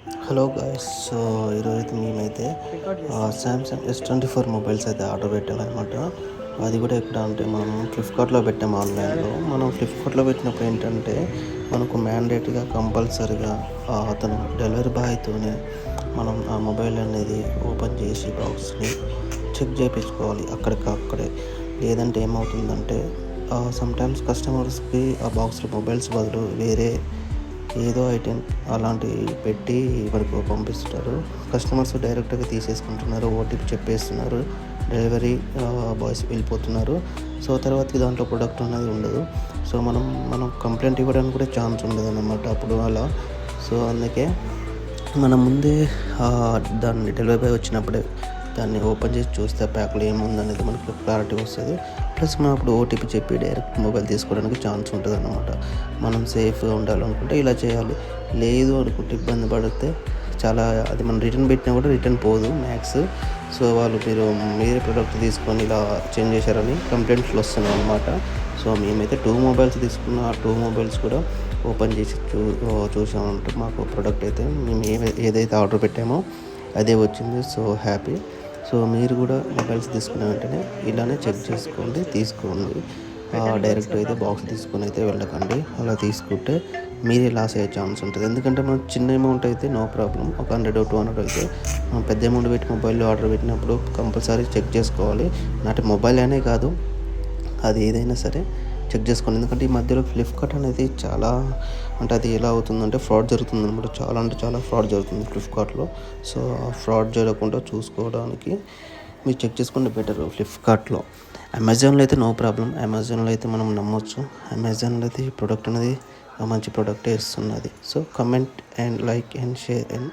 Hello guys. So ఈరోజైతే మేమైతే Samsung S24 mobiles అయితే ఆర్డర్ పెట్టామన్నమాట. అది కూడా ఎక్కడ అంటే మనం ఫ్లిప్కార్ట్లో పెట్టాము. ఆన్లైన్లో మనం ఫ్లిప్కార్ట్లో పెట్టినప్పుడు ఏంటంటే మనకు మ్యాండేటరీగా కంపల్సరీగా అతను డెలివరీ బాయ్తోనే మనం ఆ మొబైల్ అనేది ఓపెన్ చేసి బాక్స్ని చెక్ చేయించుకోవాలి అక్కడే. లేదంటే ఏమవుతుందంటే సమ్టైమ్స్ కస్టమర్స్కి ఆ బాక్స్లో మొబైల్స్ బదులు వేరే ఏదో ఐటెం అలాంటివి పెట్టి మనకు పంపిస్తారు. కస్టమర్స్ డైరెక్ట్గా తీసేసుకుంటున్నారు, ఓటీపీ చెప్పేస్తున్నారు, డెలివరీ బాయ్స్ వెళ్ళిపోతున్నారు. సో తర్వాతకి దాంట్లో ప్రొడక్ట్ అనేది ఉండదు. సో మనం కంప్లైంట్ ఇవ్వడానికి కూడా ఛాన్స్ ఉండదు అన్నమాట అప్పుడు అలా. సో అందుకే మనం ముందే దాన్ని డెలివరీ బాయ్ వచ్చినప్పుడే దాన్ని ఓపెన్ చేసి చూస్తే ప్యాక్లో ఏముందనేది మనకు క్లారిటీ వస్తుంది. ప్లస్ మనం అప్పుడు ఓటీపీ చెప్పి డైరెక్ట్ మొబైల్ తీసుకోవడానికి ఛాన్స్ ఉంటుంది అన్నమాట. మనం సేఫ్గా ఉండాలనుకుంటే ఇలా చేయాలి. లేదు అనుకుంటే ఇబ్బంది పడితే చాలా అది మనం రిటర్న్ పెట్టినా కూడా రిటర్న్ పోదు మ్యాక్స్. సో మీరు మీరే ప్రోడక్ట్ తీసుకొని ఇలా చేంజ్ చేశారని కంప్లైంట్లు వస్తున్నాయి అన్నమాట. సో మేమైతే 2 మొబైల్స్ తీసుకున్న ఆ 2 మొబైల్స్ కూడా ఓపెన్ చేసి చూసామంటే మాకు ప్రోడక్ట్ అయితే మేము ఏదైతే ఆర్డర్ పెట్టామో అదే వచ్చింది. So happy. సో మీరు కూడా మొబైల్స్ తీసుకున్న వెంటనే ఇలానే చెక్ చేసుకోండి, తీసుకోండి. డైరెక్ట్ అయితే బాక్స్ తీసుకొని అయితే వెళ్ళకండి. అలా తీసుకుంటే మీరే లాస్ అయ్యే ఛాన్స్ ఉంటుంది. ఎందుకంటే మనం చిన్న అమౌంట్ అయితే నో ప్రాబ్లం, ఒక 100 200 అయితే మనం పెద్ద అమౌంట్ పెట్టి మొబైల్లో ఆర్డర్ పెట్టినప్పుడు కంపల్సరీ చెక్ చేసుకోవాలి. నాటి మొబైల్ అనే కాదు, అది ఏదైనా సరే చెక్ చేసుకోండి. ఎందుకంటే ఈ మధ్యలో ఫ్లిప్కార్ట్ అనేది చాలా అంటే అది ఎలా అవుతుందంటే ఫ్రాడ్ జరుగుతుంది అనమాట. చాలా ఫ్రాడ్ జరుగుతుంది ఫ్లిప్కార్ట్లో. సో ఆ ఫ్రాడ్ జరగకుండా చూసుకోవడానికి మీరు చెక్ చేసుకుంటే బెటర్ ఫ్లిప్కార్ట్లో. అమెజాన్లో అయితే నో ప్రాబ్లం, అమెజాన్లో అయితే మనం నమ్మొచ్చు. అమెజాన్లో అయితే ఈ ప్రోడక్ట్ అనేది మంచి ప్రోడక్టే ఇస్తున్నది. So comment and like and share and